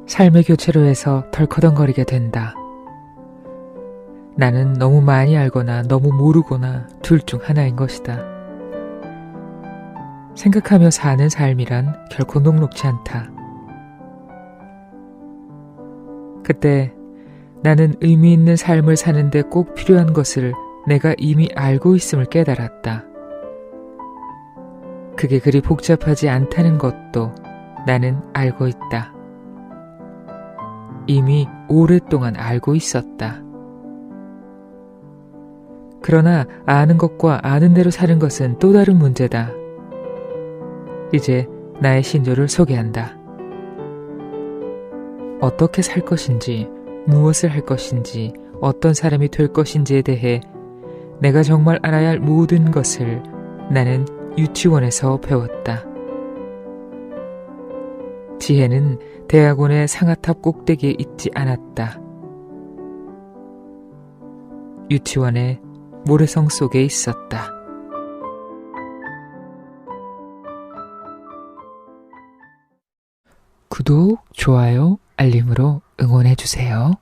삶의 교체로에서 덜커덩거리게 된다. 나는 너무 많이 알거나 너무 모르거나 둘 중 하나인 것이다. 생각하며 사는 삶이란 결코 녹록지 않다. 그때 나는 의미 있는 삶을 사는데 꼭 필요한 것을 내가 이미 알고 있음을 깨달았다. 그게 그리 복잡하지 않다는 것도 나는 알고 있다. 이미 오랫동안 알고 있었다. 그러나 아는 것과 아는 대로 사는 것은 또 다른 문제다. 이제 나의 신조를 소개한다. 어떻게 살 것인지, 무엇을 할 것인지, 어떤 사람이 될 것인지에 대해 내가 정말 알아야 할 모든 것을 나는 유치원에서 배웠다. 지혜는 대학원의 상아탑 꼭대기에 있지 않았다. 유치원의 모래성 속에 있었다. 구독, 좋아요, 알림으로 응원해주세요.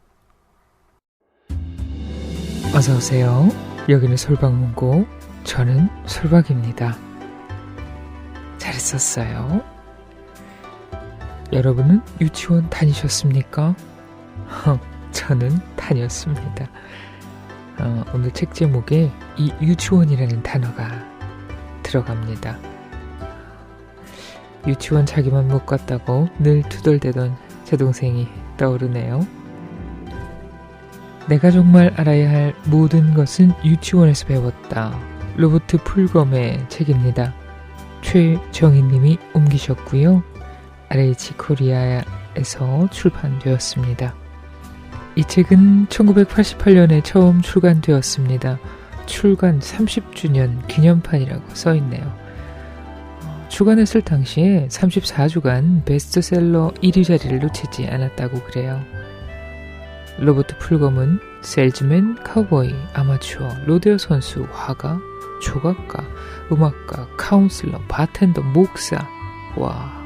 어서오세요. 여기는 솔박문고, 저는 솔박입니다. 잘했었어요. 여러분은 유치원 다니셨습니까? 저는 다녔습니다. 오늘 책 제목에 이 유치원이라는 단어가 들어갑니다. 유치원 자기만 못 갔다고 늘 투덜대던 제 동생이 떠오르네요. 내가 정말 알아야 할 모든 것은 유치원에서 배웠다. 로버트 풀검의 책입니다. 최정희님이 옮기셨고요. RH 코리아에서 출판되었습니다. 이 책은 1988년에 처음 출간되었습니다. 출간 30주년 기념판이라고 써있네요. 출간했을 당시에 34주간 베스트셀러 1위 자리를 놓치지 않았다고 그래요. 로버트 풀검은 셀즈맨, 카우보이, 아마추어, 로데오 선수, 화가, 조각가, 음악가, 카운슬러, 바텐더, 목사, 와,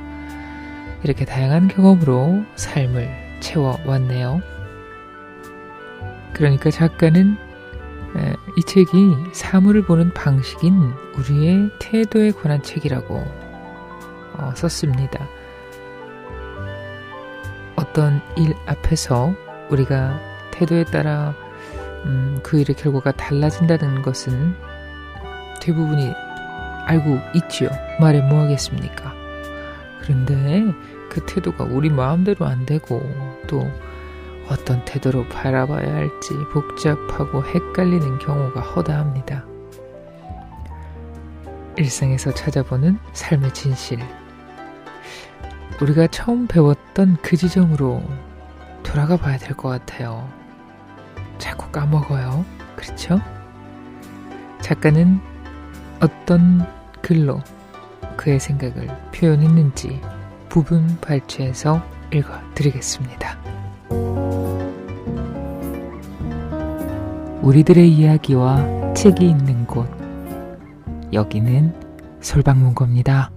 이렇게 다양한 경험으로 삶을 채워왔네요. 그러니까 작가는 이 책이 사물을 보는 방식인 우리의 태도에 관한 책이라고 썼습니다. 어떤 일 앞에서 우리가 태도에 따라 그 일의 결과가 달라진다는 것은 대부분이 알고 있지요. 말해 뭐하겠습니까? 그런데 그 태도가 우리 마음대로 안 되고 또 어떤 태도로 바라봐야 할지 복잡하고 헷갈리는 경우가 허다합니다. 일상에서 찾아보는 삶의 진실. 우리가 처음 배웠던 그 지점으로 돌아가 봐야 될 것 같아요. 자꾸 까먹어요. 그렇죠? 작가는 어떤 글로 그의 생각을 표현했는지 부분 발췌해서 읽어드리겠습니다. 우리들의 이야기와 책이 있는 곳, 여기는 솔박문고입니다.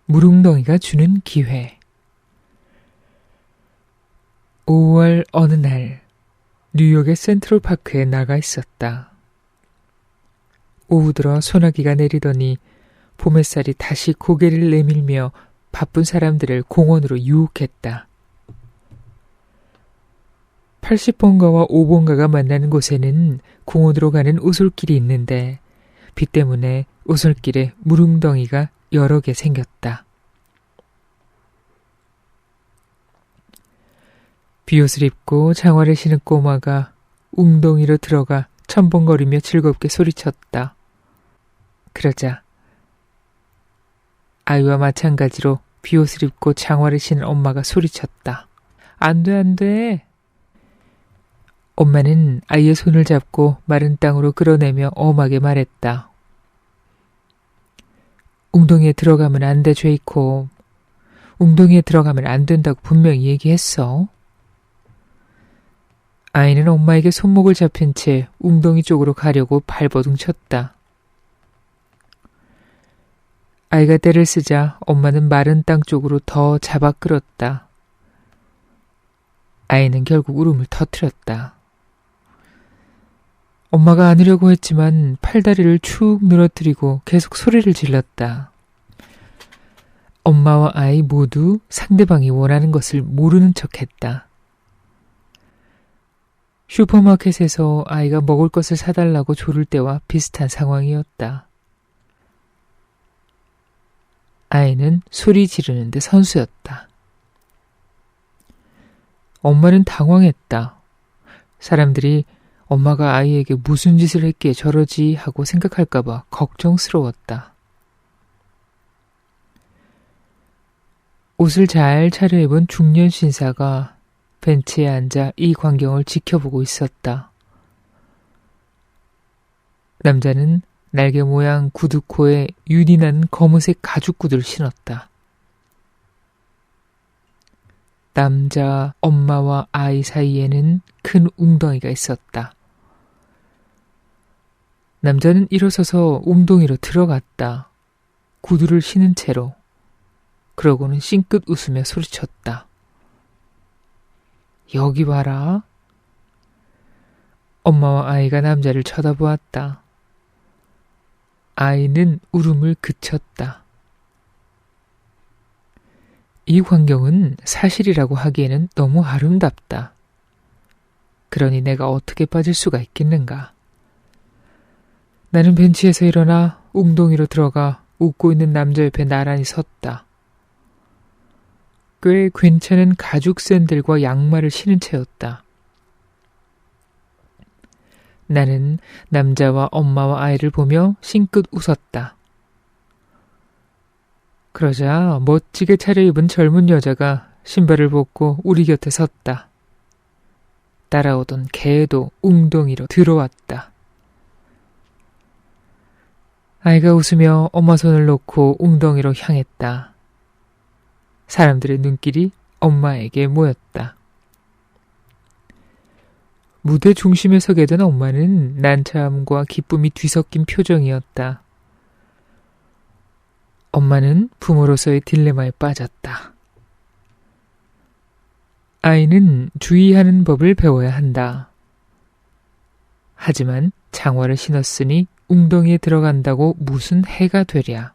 무릉덩이가 주는 기회. 5월 어느 날 뉴욕의 센트럴파크에 나가 있었다. 오후 들어 소나기가 내리더니 봄햇살이 다시 고개를 내밀며 바쁜 사람들을 공원으로 유혹했다. 80번가와 5번가가 만나는 곳에는 공원으로 가는 오솔길이 있는데 비 때문에 오솔길에 무릉덩이가 여러 개 생겼다. 비옷을 입고 장화를 신은 꼬마가 웅덩이로 들어가 첨벙거리며 즐겁게 소리쳤다. 그러자 아이와 마찬가지로 비옷을 입고 장화를 신은 엄마가 소리쳤다. 안 돼, 안 돼. 엄마는 아이의 손을 잡고 마른 땅으로 끌어내며 엄하게 말했다. 웅덩이에 들어가면 안 돼, 제이콥. 웅덩이에 들어가면 안 된다고 분명히 얘기했어. 아이는 엄마에게 손목을 잡힌 채 웅덩이 쪽으로 가려고 발버둥 쳤다. 아이가 떼를 쓰자 엄마는 마른 땅 쪽으로 더 잡아 끌었다. 아이는 결국 울음을 터뜨렸다. 엄마가 안으려고 했지만 팔다리를 축 늘어뜨리고 계속 소리를 질렀다. 엄마와 아이 모두 상대방이 원하는 것을 모르는 척했다. 슈퍼마켓에서 아이가 먹을 것을 사달라고 조를 때와 비슷한 상황이었다. 아이는 소리 지르는데 선수였다. 엄마는 당황했다. 사람들이 엄마가 아이에게 무슨 짓을 했기에 저러지 하고 생각할까봐 걱정스러웠다. 옷을 잘 차려입은 중년 신사가 벤치에 앉아 이 광경을 지켜보고 있었다. 남자는 날개 모양 구두코에 윤이 난 검은색 가죽 구두를 신었다. 남자, 엄마와 아이 사이에는 큰 웅덩이가 있었다. 남자는 일어서서 웅덩이로 들어갔다. 구두를 신은 채로. 그러고는 싱긋 웃으며 소리쳤다. 여기 봐라. 엄마와 아이가 남자를 쳐다보았다. 아이는 울음을 그쳤다. 이 광경은 사실이라고 하기에는 너무 아름답다. 그러니 내가 어떻게 빠질 수가 있겠는가. 나는 벤치에서 일어나 웅덩이로 들어가 웃고 있는 남자 옆에 나란히 섰다. 꽤 괜찮은 가죽 샌들과 양말을 신은 채였다. 나는 남자와 엄마와 아이를 보며 싱긋 웃었다. 그러자 멋지게 차려입은 젊은 여자가 신발을 벗고 우리 곁에 섰다. 따라오던 개도 웅덩이로 들어왔다. 아이가 웃으며 엄마 손을 놓고 웅덩이로 향했다. 사람들의 눈길이 엄마에게 모였다. 무대 중심에 서게 된 엄마는 난처함과 기쁨이 뒤섞인 표정이었다. 엄마는 부모로서의 딜레마에 빠졌다. 아이는 주의하는 법을 배워야 한다. 하지만 장화를 신었으니 웅덩이에 들어간다고 무슨 해가 되랴.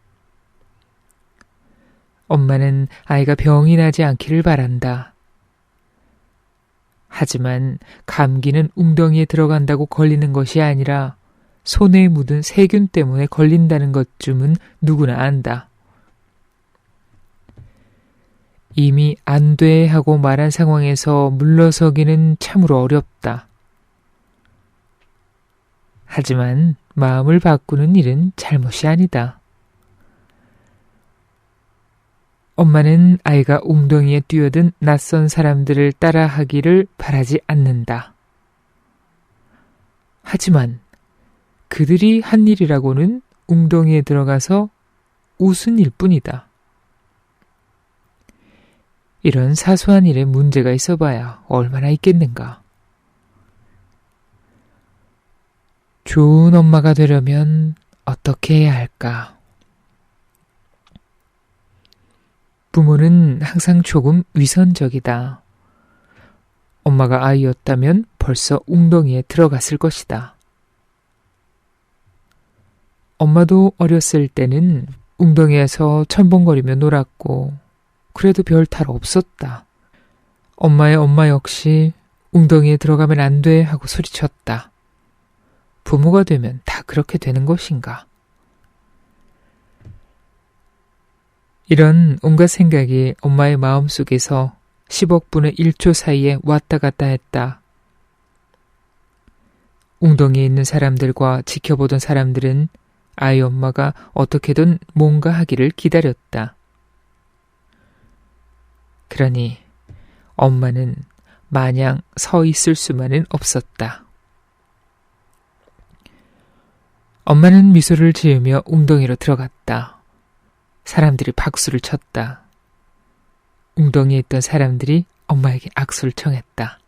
엄마는 아이가 병이 나지 않기를 바란다. 하지만 감기는 웅덩이에 들어간다고 걸리는 것이 아니라 손에 묻은 세균 때문에 걸린다는 것쯤은 누구나 안다. 이미 안 돼 하고 말한 상황에서 물러서기는 참으로 어렵다. 하지만 마음을 바꾸는 일은 잘못이 아니다. 엄마는 아이가 웅덩이에 뛰어든 낯선 사람들을 따라하기를 바라지 않는다. 하지만 그들이 한 일이라고는 웅덩이에 들어가서 웃은 일뿐이다. 이런 사소한 일에 문제가 있어봐야 얼마나 있겠는가. 좋은 엄마가 되려면 어떻게 해야 할까? 부모는 항상 조금 위선적이다. 엄마가 아이였다면 벌써 웅덩이에 들어갔을 것이다. 엄마도 어렸을 때는 웅덩이에서 첨벙거리며 놀았고 그래도 별 탈 없었다. 엄마의 엄마 역시 웅덩이에 들어가면 안 돼 하고 소리쳤다. 부모가 되면 다 그렇게 되는 것인가? 이런 온갖 생각이 엄마의 마음속에서 10억 분의 1초 사이에 왔다 갔다 했다. 웅덩이에 있는 사람들과 지켜보던 사람들은 아이 엄마가 어떻게든 뭔가 하기를 기다렸다. 그러니 엄마는 마냥 서 있을 수만은 없었다. 엄마는 미소를 지으며 웅덩이로 들어갔다. 사람들이 박수를 쳤다. 웅덩이에 있던 사람들이 엄마에게 악수를 청했다.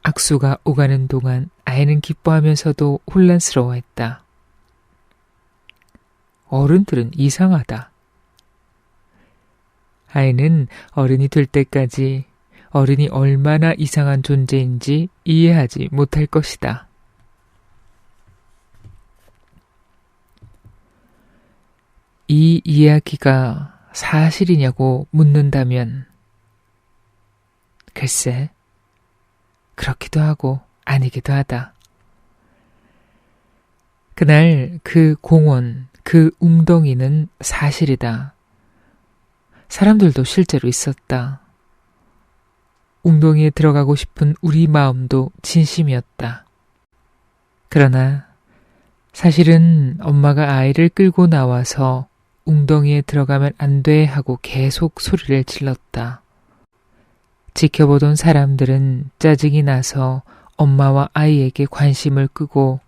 악수가 오가는 동안 아이는 기뻐하면서도 혼란스러워했다. 어른들은 이상하다. 아이는 어른이 될 때까지 어른이 얼마나 이상한 존재인지 이해하지 못할 것이다. 이 이야기가 사실이냐고 묻는다면 글쎄, 그렇기도 하고 아니기도 하다. 그날 그 공원, 그 웅덩이는 사실이다. 사람들도 실제로 있었다. 웅덩이에 들어가고 싶은 우리 마음도 진심이었다. 그러나 사실은 엄마가 아이를 끌고 나와서 웅덩이에 들어가면 안 돼 하고 계속 소리를 질렀다. 지켜보던 사람들은 짜증이 나서 엄마와 아이에게 관심을 끄고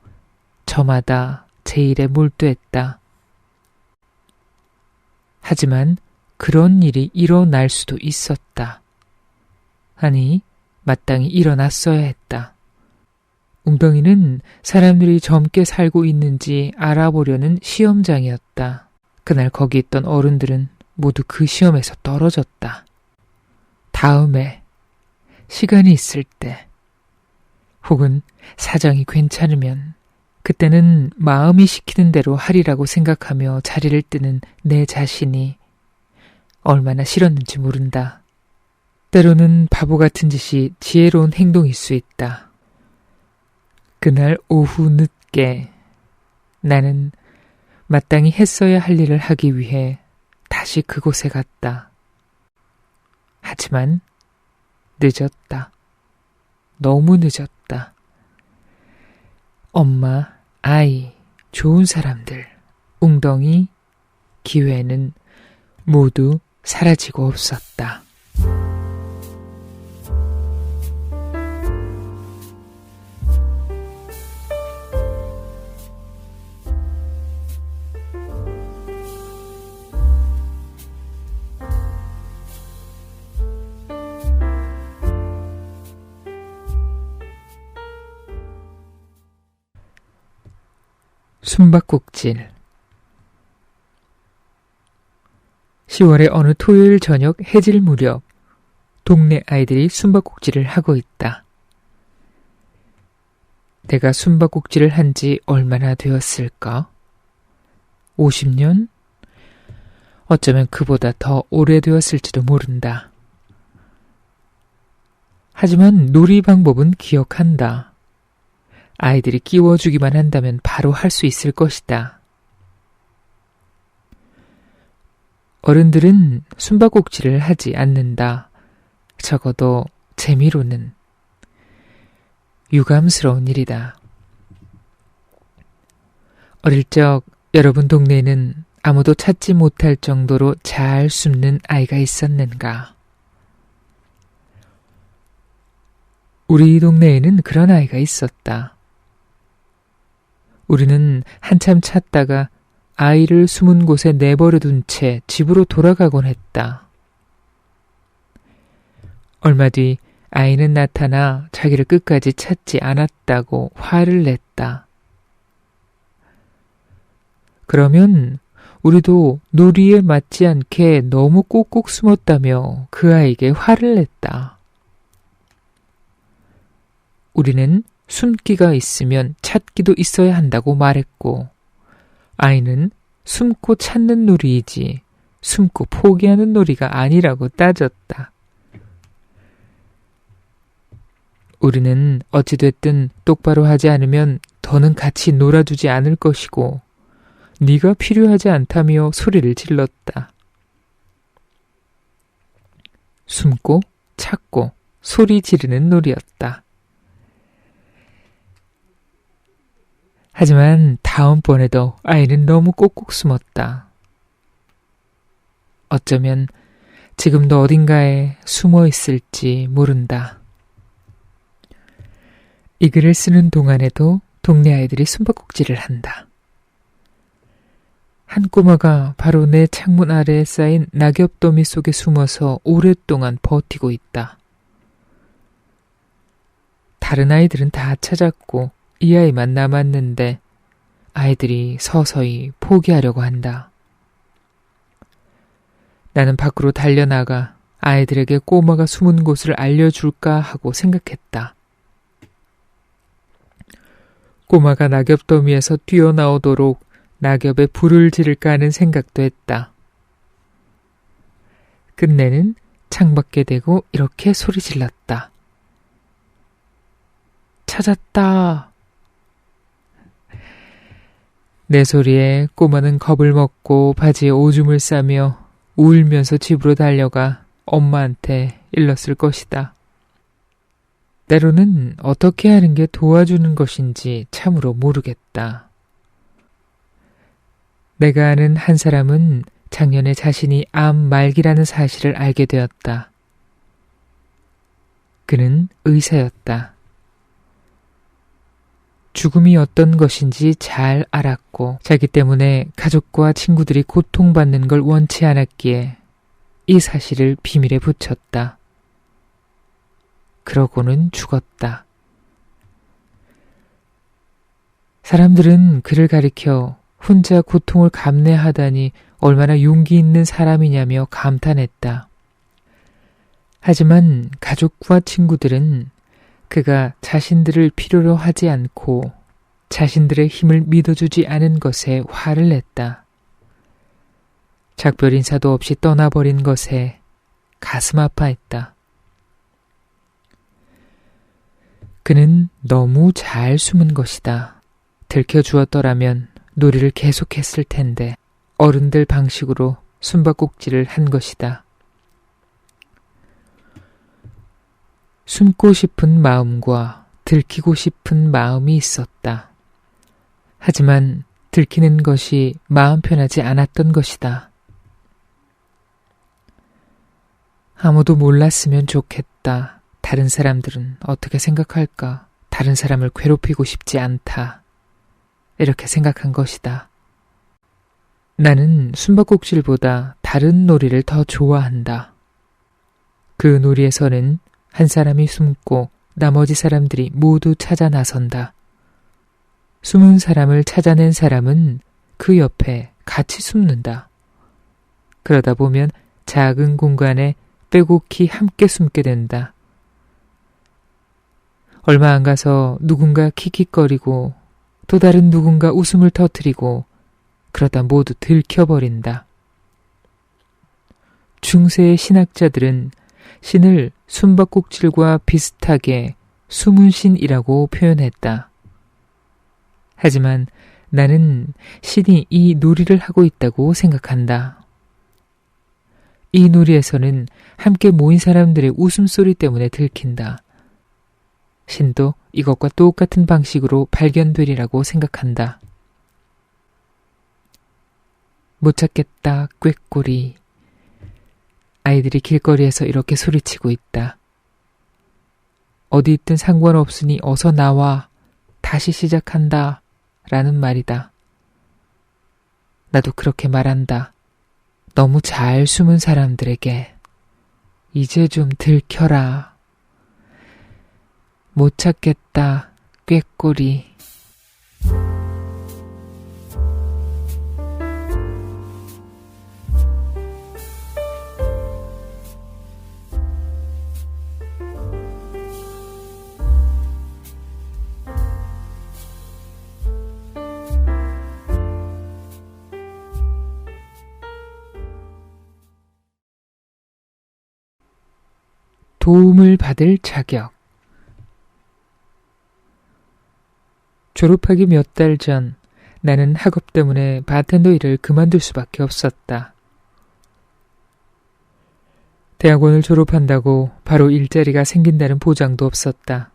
저마다 제 일에 몰두했다. 하지만 그런 일이 일어날 수도 있었다. 아니, 마땅히 일어났어야 했다. 웅덩이는 사람들이 젊게 살고 있는지 알아보려는 시험장이었다. 그날 거기 있던 어른들은 모두 그 시험에서 떨어졌다. 다음에 시간이 있을 때 혹은 사정이 괜찮으면 그때는 마음이 시키는 대로 하리라고 생각하며 자리를 뜨는 내 자신이 얼마나 싫었는지 모른다. 때로는 바보 같은 짓이 지혜로운 행동일 수 있다. 그날 오후 늦게 나는 마땅히 했어야 할 일을 하기 위해 다시 그곳에 갔다. 하지만 늦었다. 너무 늦었다. 엄마, 아이, 좋은 사람들, 웅덩이, 기회는 모두 사라지고 없었다. 숨바꼭질. 10월의 어느 토요일 저녁 해질 무렵 동네 아이들이 숨바꼭질을 하고 있다. 내가 숨바꼭질을 한 지 얼마나 되었을까? 50년? 어쩌면 그보다 더 오래되었을지도 모른다. 하지만 놀이 방법은 기억한다. 아이들이 끼워주기만 한다면 바로 할 수 있을 것이다. 어른들은 숨바꼭질을 하지 않는다. 적어도 재미로는. 유감스러운 일이다. 어릴 적 여러분 동네에는 아무도 찾지 못할 정도로 잘 숨는 아이가 있었는가? 우리 동네에는 그런 아이가 있었다. 우리는 한참 찾다가 아이를 숨은 곳에 내버려 둔 채 집으로 돌아가곤 했다. 얼마 뒤 아이는 나타나 자기를 끝까지 찾지 않았다고 화를 냈다. 그러면 우리도 놀이에 맞지 않게 너무 꼭꼭 숨었다며 그 아이에게 화를 냈다. 우리는 숨기가 있으면 찾기도 있어야 한다고 말했고, 아이는 숨고 찾는 놀이이지 숨고 포기하는 놀이가 아니라고 따졌다. 우리는 어찌됐든 똑바로 하지 않으면 더는 같이 놀아주지 않을 것이고, 네가 필요하지 않다며 소리를 질렀다. 숨고 찾고 소리 지르는 놀이였다. 하지만 다음번에도 아이는 너무 꼭꼭 숨었다. 어쩌면 지금도 어딘가에 숨어 있을지 모른다. 이 글을 쓰는 동안에도 동네 아이들이 숨바꼭질을 한다. 한 꼬마가 바로 내 창문 아래에 쌓인 낙엽더미 속에 숨어서 오랫동안 버티고 있다. 다른 아이들은 다 찾았고 이 아이만 남았는데 아이들이 서서히 포기하려고 한다. 나는 밖으로 달려나가 아이들에게 꼬마가 숨은 곳을 알려줄까 하고 생각했다. 꼬마가 낙엽 더미에서 뛰어나오도록 낙엽에 불을 지를까 하는 생각도 했다. 끝내는 창밖에 대고 이렇게 소리질렀다. 찾았다. 내 소리에 꼬마는 겁을 먹고 바지에 오줌을 싸며 울면서 집으로 달려가 엄마한테 일렀을 것이다. 때로는 어떻게 하는 게 도와주는 것인지 참으로 모르겠다. 내가 아는 한 사람은 작년에 자신이 암 말기라는 사실을 알게 되었다. 그는 의사였다. 죽음이 어떤 것인지 잘 알았고 자기 때문에 가족과 친구들이 고통받는 걸 원치 않았기에 이 사실을 비밀에 붙였다. 그러고는 죽었다. 사람들은 그를 가리켜 혼자 고통을 감내하다니 얼마나 용기 있는 사람이냐며 감탄했다. 하지만 가족과 친구들은 그가 자신들을 필요로 하지 않고 자신들의 힘을 믿어주지 않은 것에 화를 냈다. 작별 인사도 없이 떠나버린 것에 가슴 아파했다. 그는 너무 잘 숨은 것이다. 들켜주었더라면 놀이를 계속했을 텐데 어른들 방식으로 숨바꼭질을 한 것이다. 숨고 싶은 마음과 들키고 싶은 마음이 있었다. 하지만 들키는 것이 마음 편하지 않았던 것이다. 아무도 몰랐으면 좋겠다. 다른 사람들은 어떻게 생각할까? 다른 사람을 괴롭히고 싶지 않다. 이렇게 생각한 것이다. 나는 숨바꼭질보다 다른 놀이를 더 좋아한다. 그 놀이에서는 한 사람이 숨고 나머지 사람들이 모두 찾아 나선다. 숨은 사람을 찾아낸 사람은 그 옆에 같이 숨는다. 그러다 보면 작은 공간에 빼곡히 함께 숨게 된다. 얼마 안 가서 누군가 킥킥거리고 또 다른 누군가 웃음을 터뜨리고 그러다 모두 들켜버린다. 중세의 신학자들은 신을 숨바꼭질과 비슷하게 숨은 신이라고 표현했다. 하지만 나는 신이 이 놀이를 하고 있다고 생각한다. 이 놀이에서는 함께 모인 사람들의 웃음소리 때문에 들킨다. 신도 이것과 똑같은 방식으로 발견되리라고 생각한다. 못 찾겠다, 꾀꼬리. 아이들이 길거리에서 이렇게 소리치고 있다. 어디 있든 상관없으니 어서 나와. 다시 시작한다. 라는 말이다. 나도 그렇게 말한다. 너무 잘 숨은 사람들에게. 이제 좀 들켜라. 못 찾겠다, 꾀꼬리. 도움을 받을 자격. 졸업하기 몇 달 전 나는 학업 때문에 바텐더 일을 그만둘 수밖에 없었다. 대학원을 졸업한다고 바로 일자리가 생긴다는 보장도 없었다.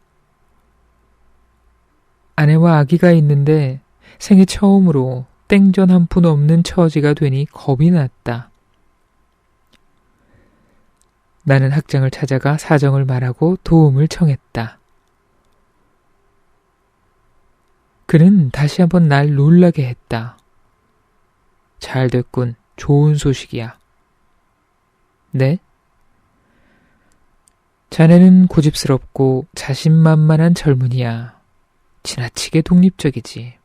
아내와 아기가 있는데 생애 처음으로 땡전 한 푼 없는 처지가 되니 겁이 났다. 나는 학장을 찾아가 사정을 말하고 도움을 청했다. 그는 다시 한번 날 놀라게 했다. 잘 됐군. 좋은 소식이야. 네? 자네는 고집스럽고 자신만만한 젊은이야. 지나치게 독립적이지.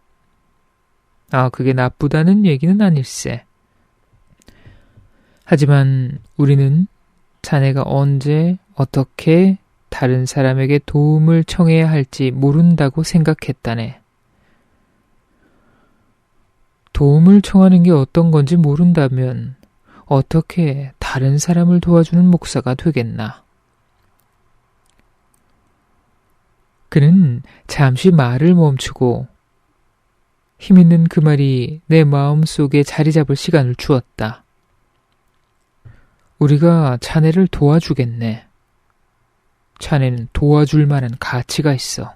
그게 나쁘다는 얘기는 아닐세. 하지만 우리는 자네가 언제 어떻게 다른 사람에게 도움을 청해야 할지 모른다고 생각했다네. 도움을 청하는 게 어떤 건지 모른다면 어떻게 다른 사람을 도와주는 목사가 되겠나? 그는 잠시 말을 멈추고 힘있는 그 말이 내 마음속에 자리 잡을 시간을 주었다. 우리가 자네를 도와주겠네. 자네는 도와줄 만한 가치가 있어.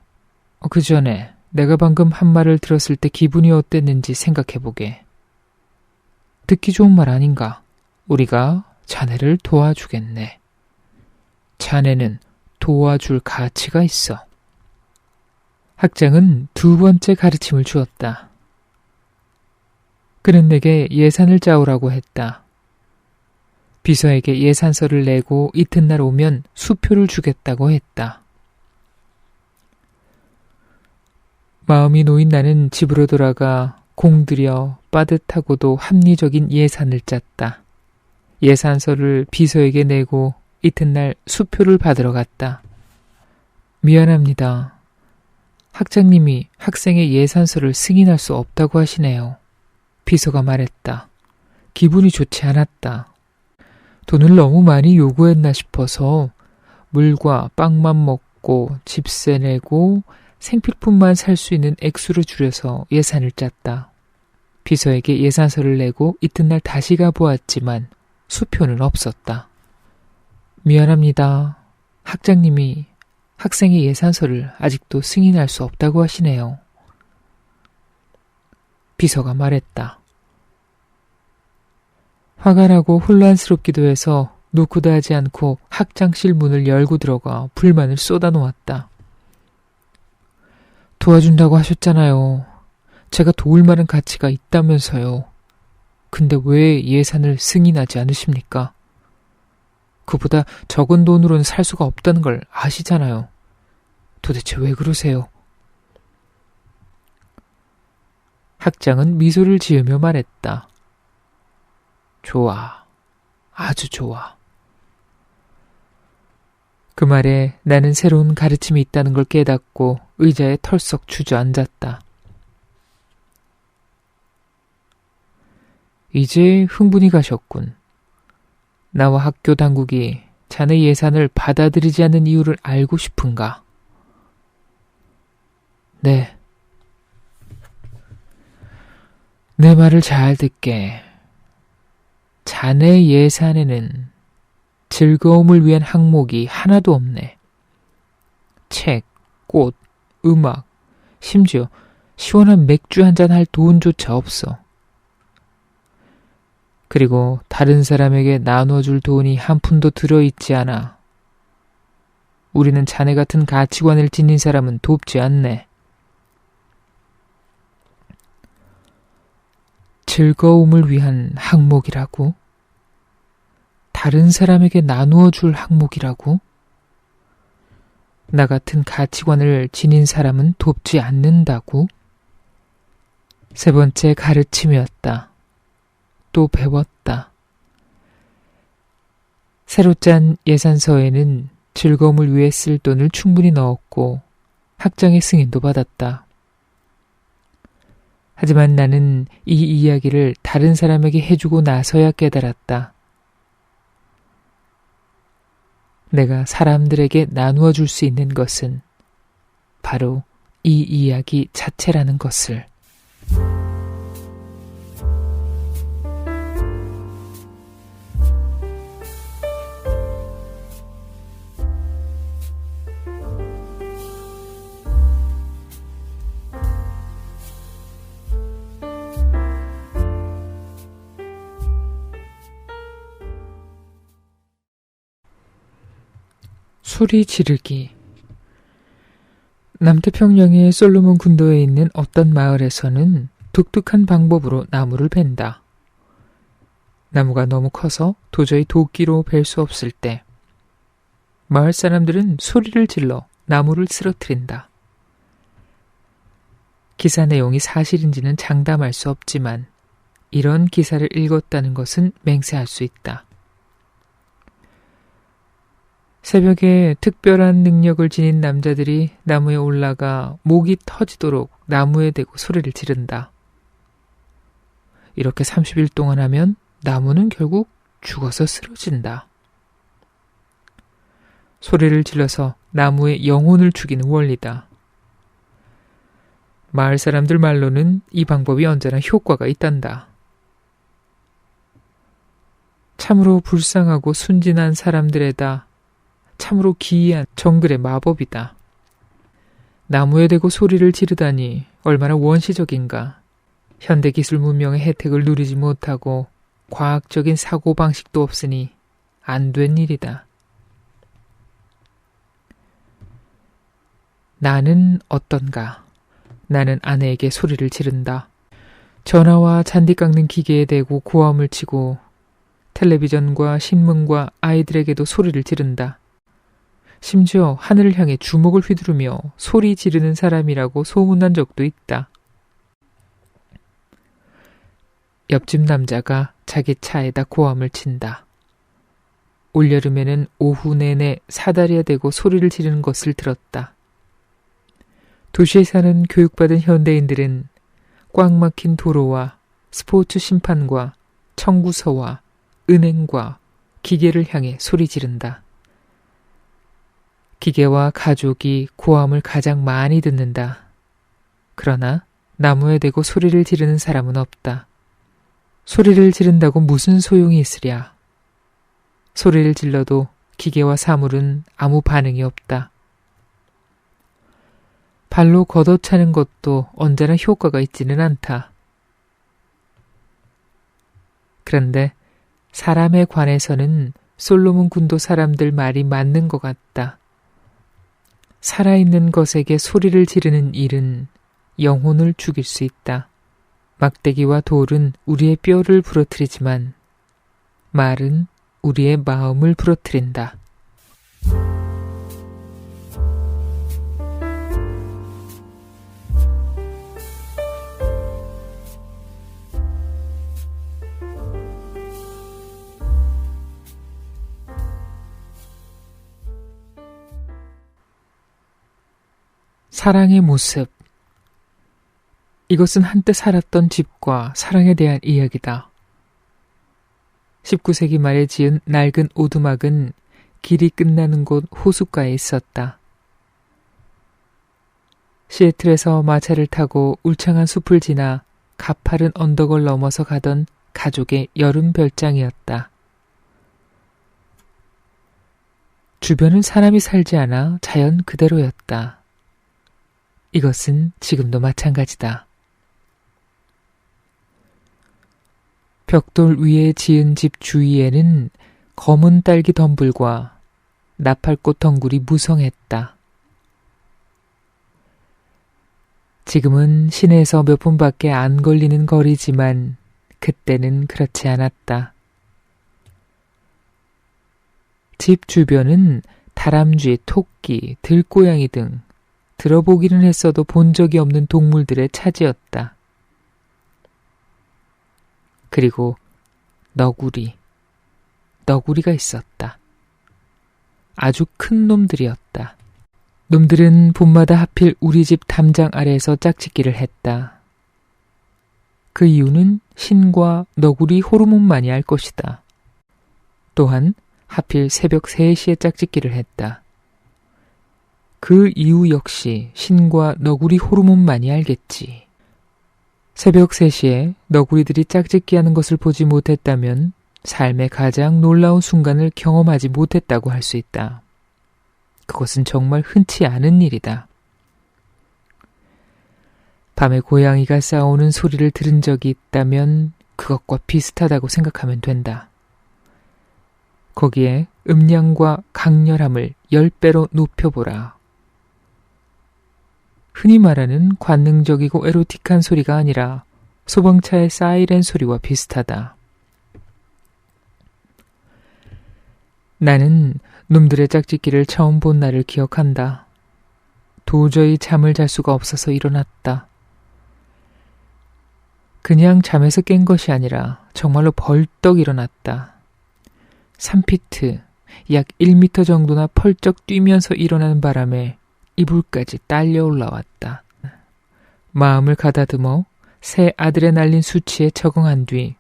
그 전에 내가 방금 한 말을 들었을 때 기분이 어땠는지 생각해보게. 듣기 좋은 말 아닌가? 우리가 자네를 도와주겠네. 자네는 도와줄 가치가 있어. 학장은 두 번째 가르침을 주었다. 그는 내게 예산을 짜오라고 했다. 비서에게 예산서를 내고 이튿날 오면 수표를 주겠다고 했다. 마음이 놓인 나는 집으로 돌아가 공들여 빠듯하고도 합리적인 예산을 짰다. 예산서를 비서에게 내고 이튿날 수표를 받으러 갔다. 미안합니다. 학장님이 학생의 예산서를 승인할 수 없다고 하시네요. 비서가 말했다. 기분이 좋지 않았다. 돈을 너무 많이 요구했나 싶어서 물과 빵만 먹고 집세 내고 생필품만 살 수 있는 액수를 줄여서 예산을 짰다. 비서에게 예산서를 내고 이튿날 다시 가보았지만 수표는 없었다. 미안합니다. 학장님이 학생의 예산서를 아직도 승인할 수 없다고 하시네요. 비서가 말했다. 화가 나고 혼란스럽기도 해서 놓고도 하지 않고 학장실 문을 열고 들어가 불만을 쏟아놓았다. 도와준다고 하셨잖아요. 제가 도울 만한 가치가 있다면서요. 근데 왜 예산을 승인하지 않으십니까? 그보다 적은 돈으로는 살 수가 없다는 걸 아시잖아요. 도대체 왜 그러세요? 학장은 미소를 지으며 말했다. 좋아. 아주 좋아. 그 말에 나는 새로운 가르침이 있다는 걸 깨닫고 의자에 털썩 주저앉았다. 이제 흥분이 가셨군. 나와 학교 당국이 자네 예산을 받아들이지 않는 이유를 알고 싶은가? 네. 내 말을 잘 듣게. 자네 예산에는 즐거움을 위한 항목이 하나도 없네. 책, 꽃, 음악, 심지어 시원한 맥주 한잔 할 돈조차 없어. 그리고 다른 사람에게 나눠줄 돈이 한 푼도 들어있지 않아. 우리는 자네 같은 가치관을 지닌 사람은 돕지 않네. 즐거움을 위한 항목이라고? 다른 사람에게 나누어 줄 항목이라고? 나 같은 가치관을 지닌 사람은 돕지 않는다고? 세 번째 가르침이었다. 또 배웠다. 새로 짠 예산서에는 즐거움을 위해 쓸 돈을 충분히 넣었고 학장의 승인도 받았다. 하지만 나는 이 이야기를 다른 사람에게 해주고 나서야 깨달았다. 내가 사람들에게 나누어 줄 수 있는 것은 바로 이 이야기 자체라는 것을. 소리 지르기. 남태평양의 솔로몬 군도에 있는 어떤 마을에서는 독특한 방법으로 나무를 벤다. 나무가 너무 커서 도저히 도끼로 벨 수 없을 때 마을 사람들은 소리를 질러 나무를 쓰러뜨린다. 기사 내용이 사실인지는 장담할 수 없지만 이런 기사를 읽었다는 것은 맹세할 수 있다. 새벽에 특별한 능력을 지닌 남자들이 나무에 올라가 목이 터지도록 나무에 대고 소리를 지른다. 이렇게 30일 동안 하면 나무는 결국 죽어서 쓰러진다. 소리를 질러서 나무의 영혼을 죽이는 원리다. 마을 사람들 말로는 이 방법이 언제나 효과가 있단다. 참으로 불쌍하고 순진한 사람들에다 참으로 기이한 정글의 마법이다. 나무에 대고 소리를 지르다니 얼마나 원시적인가. 현대기술 문명의 혜택을 누리지 못하고 과학적인 사고방식도 없으니 안 된 일이다. 나는 어떤가? 나는 아내에게 소리를 지른다. 전화와 잔디 깎는 기계에 대고 고함을 치고 텔레비전과 신문과 아이들에게도 소리를 지른다. 심지어 하늘을 향해 주먹을 휘두르며 소리 지르는 사람이라고 소문난 적도 있다. 옆집 남자가 자기 차에다 고함을 친다. 올여름에는 오후 내내 사다리에 대고 소리를 지르는 것을 들었다. 도시에 사는 교육받은 현대인들은 꽉 막힌 도로와 스포츠 심판과 청구서와 은행과 기계를 향해 소리 지른다. 기계와 가족이 고함을 가장 많이 듣는다. 그러나 나무에 대고 소리를 지르는 사람은 없다. 소리를 지른다고 무슨 소용이 있으랴. 소리를 질러도 기계와 사물은 아무 반응이 없다. 발로 걷어차는 것도 언제나 효과가 있지는 않다. 그런데 사람에 관해서는 솔로몬 군도 사람들 말이 맞는 것 같다. 살아있는 것에게 소리를 지르는 일은 영혼을 죽일 수 있다. 막대기와 돌은 우리의 뼈를 부러뜨리지만 말은 우리의 마음을 부러뜨린다. 사랑의 모습. 이것은 한때 살았던 집과 사랑에 대한 이야기다. 19세기 말에 지은 낡은 오두막은 길이 끝나는 곳 호숫가에 있었다. 시애틀에서 마차를 타고 울창한 숲을 지나 가파른 언덕을 넘어서 가던 가족의 여름 별장이었다. 주변은 사람이 살지 않아 자연 그대로였다. 이것은 지금도 마찬가지다. 벽돌 위에 지은 집 주위에는 검은 딸기 덤불과 나팔꽃 덩굴이 무성했다. 지금은 시내에서 몇 분밖에 안 걸리는 거리지만 그때는 그렇지 않았다. 집 주변은 다람쥐, 토끼, 들고양이 등 들어보기는 했어도 본 적이 없는 동물들의 차지였다. 그리고 너구리가 있었다. 아주 큰 놈들이었다. 놈들은 봄마다 하필 우리 집 담장 아래에서 짝짓기를 했다. 그 이유는 신과 너구리 호르몬만이 알 것이다. 또한 하필 새벽 3시에 짝짓기를 했다. 그 이유 역시 신과 너구리 호르몬만이 알겠지. 새벽 3시에 너구리들이 짝짓기하는 것을 보지 못했다면 삶의 가장 놀라운 순간을 경험하지 못했다고 할 수 있다. 그것은 정말 흔치 않은 일이다. 밤에 고양이가 싸우는 소리를 들은 적이 있다면 그것과 비슷하다고 생각하면 된다. 거기에 음량과 강렬함을 10배로 높여보라. 흔히 말하는 관능적이고 에로틱한 소리가 아니라 소방차의 사이렌 소리와 비슷하다. 나는 놈들의 짝짓기를 처음 본 날을 기억한다. 도저히 잠을 잘 수가 없어서 일어났다. 그냥 잠에서 깬 것이 아니라 정말로 벌떡 일어났다. 3피트, 약 1미터 정도나 펄쩍 뛰면서 일어나는 바람에 이불까지 딸려 올라왔다. 마음을 가다듬어 새 아드레날린 수치에 적응한 뒤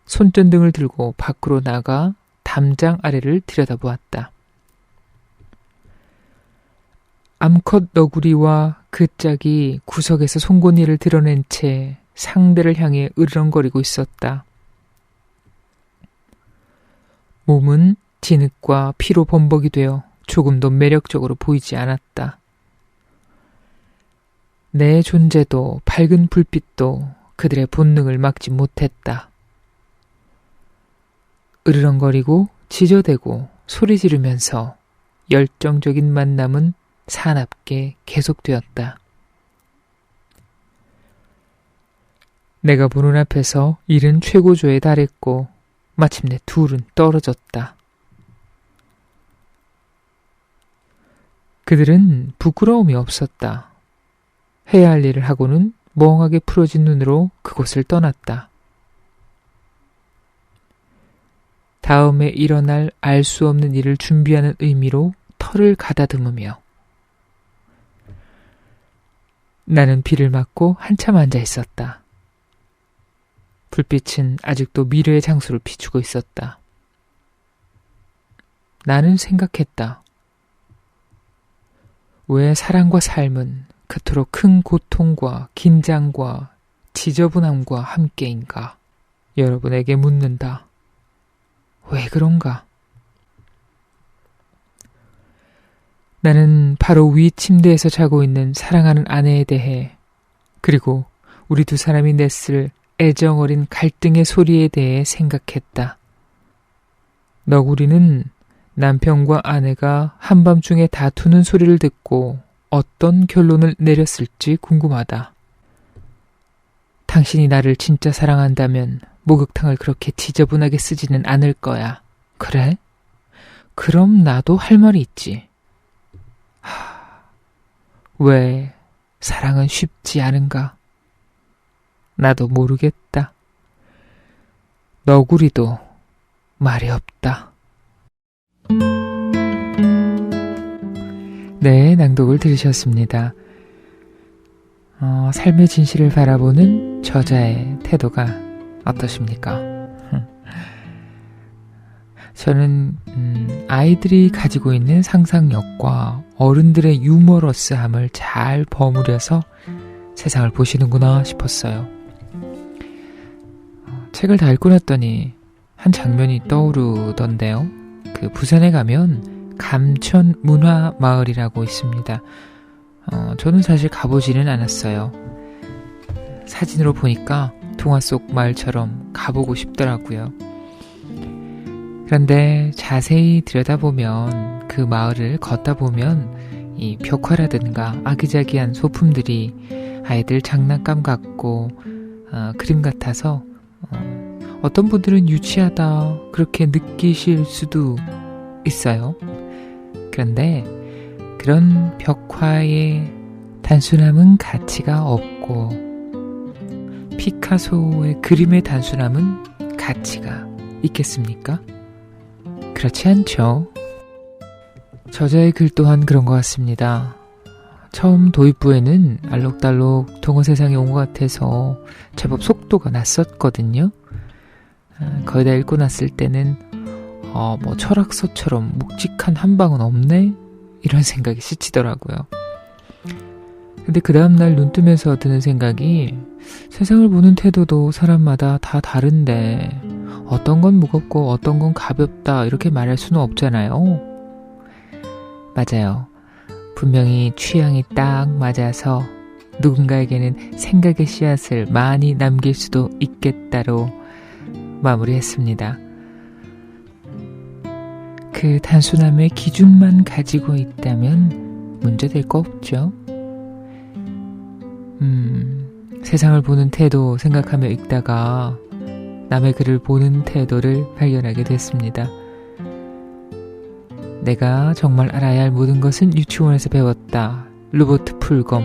손전등을 들고 밖으로 나가 담장 아래를 들여다보았다. 암컷 너구리와 그 짝이 구석에서 송곳니를 드러낸 채 상대를 향해 으르렁거리고 있었다. 몸은 진흙과 피로 범벅이 되어 조금도 매력적으로 보이지 않았다. 내 존재도 밝은 불빛도 그들의 본능을 막지 못했다. 으르렁거리고 지저대고 소리 지르면서 열정적인 만남은 사납게 계속되었다. 내가 보는 앞에서 일은 최고조에 달했고 마침내 둘은 떨어졌다. 그들은 부끄러움이 없었다. 해야 할 일을 하고는 멍하게 풀어진 눈으로 그곳을 떠났다. 다음에 일어날 알 수 없는 일을 준비하는 의미로 털을 가다듬으며 나는 비를 맞고 한참 앉아 있었다. 불빛은 아직도 미래의 장소를 비추고 있었다. 나는 생각했다. 왜 사랑과 삶은 그토록 큰 고통과 긴장과 지저분함과 함께인가? 여러분에게 묻는다. 왜 그런가? 나는 바로 위 침대에서 자고 있는 사랑하는 아내에 대해, 그리고 우리 두 사람이 냈을 애정어린 갈등의 소리에 대해 생각했다. 너구리는 남편과 아내가 한밤중에 다투는 소리를 듣고 어떤 결론을 내렸을지 궁금하다. 당신이 나를 진짜 사랑한다면 목욕탕을 그렇게 지저분하게 쓰지는 않을 거야. 그래? 그럼 나도 할 말이 있지. 왜 사랑은 쉽지 않은가? 나도 모르겠다. 너구리도 말이 없다. 네, 낭독을 들으셨습니다. 삶의 진실을 바라보는 저자의 태도가 어떠십니까? 저는 아이들이 가지고 있는 상상력과 어른들의 유머러스함을 잘 버무려서 세상을 보시는구나 싶었어요. 책을 다 읽고 났더니 한 장면이 떠오르던데요. 그 부산에 가면 감천문화마을이라고 있습니다. 저는 사실 가보지는 않았어요. 사진으로 보니까 동화 속 마을처럼 가보고 싶더라고요. 그런데 자세히 들여다보면 그 마을을 걷다 보면 이 벽화라든가 아기자기한 소품들이 아이들 장난감 같고 그림 같아서 어떤 분들은 유치하다 그렇게 느끼실 수도 있어요. 그런데 그런 벽화의 단순함은 가치가 없고 피카소의 그림의 단순함은 가치가 있겠습니까? 그렇지 않죠. 저자의 글 또한 그런 것 같습니다. 처음 도입부에는 알록달록 동화 세상에 온 것 같아서 제법 속도가 났었거든요. 거의 다 읽고 났을 때는 철학서처럼 묵직한 한 방은 없네? 이런 생각이 스치더라고요. 근데 그 다음날 눈 뜨면서 드는 생각이 세상을 보는 태도도 사람마다 다 다른데 어떤 건 무겁고 어떤 건 가볍다 이렇게 말할 수는 없잖아요. 맞아요. 분명히 취향이 딱 맞아서 누군가에게는 생각의 씨앗을 많이 남길 수도 있겠다로 마무리했습니다. 그 단순함의 기준만 가지고 있다면 문제될 거 없죠. 세상을 보는 태도 생각하며 읽다가 남의 글을 보는 태도를 발견하게 됐습니다. 내가 정말 알아야 할 모든 것은 유치원에서 배웠다. 로버트 풀검.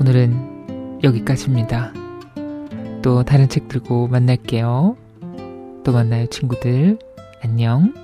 오늘은 여기까지입니다. 또 다른 책 들고 만날게요. 또 만나요, 친구들. 안녕.